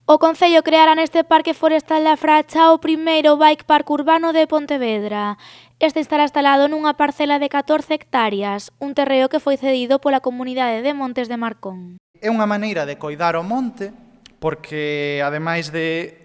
O Concello creará neste Parque Forestal da Fracha o primeiro bike park urbano de Pontevedra. Este estará instalado nunha parcela de 14 hectáreas, un terreo que foi cedido pola comunidade de Montes de Marcón. É unha maneira de coidar o monte, porque ademais de...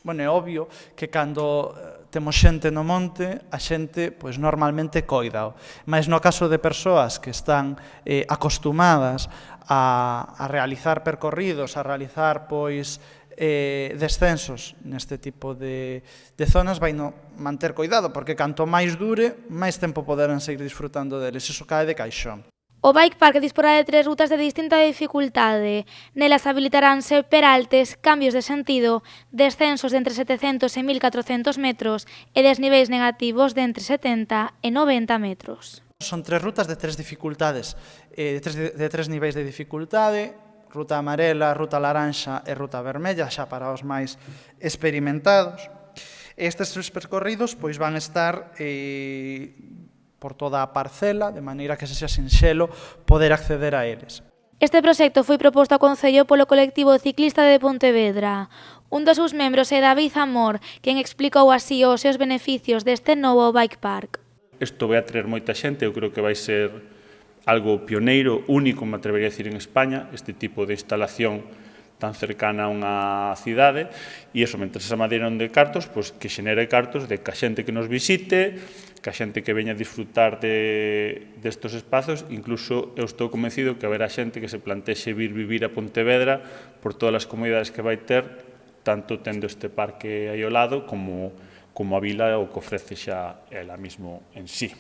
Bueno, é obvio que cando temos xente no monte, a xente pois, normalmente coidao. Mas no caso de persoas que están acostumadas a realizar percorridos, a realizar pois, descensos neste tipo de zonas, vai no manter cuidado, porque canto máis dure, máis tempo poderán seguir disfrutando deles. Iso cae de caixón. O bike park disporá de 3 rutas de distinta dificultade. Nelas habilitaránse peraltes, cambios de sentido, descensos de entre 700 e 1400 metros e desniveis negativos de entre 70 e 90 metros. Son 3 rutas de 3 dificultades, de 3 niveis de dificultade, ruta amarela, ruta laranxa e ruta vermella, xa para os máis experimentados. Estes 3 percorridos pois, van estar por toda a parcela, de maneira que se xa sinxelo poder acceder a eles. Este proxecto foi proposto ao Concello polo colectivo ciclista de Pontevedra. Un dos seus membros é David Amor, quen explicou así os seus beneficios deste novo bike park. Isto vai atraer moita xente, eu creo que vai ser algo pioneiro, único, me atrevería a decir, en España, este tipo de instalación tan cercana a unha cidade, e iso, mentre esa madeira non de cartos, pois que xenere cartos de que a xente que nos visite, que a xente que veña a disfrutar destes espazos, incluso eu estou convencido que haberá xente que se plantexe vivir a Pontevedra por todas as comodidades que vai ter, tanto tendo este parque aí ao lado como a vila o que ofrece xa ela mismo en sí.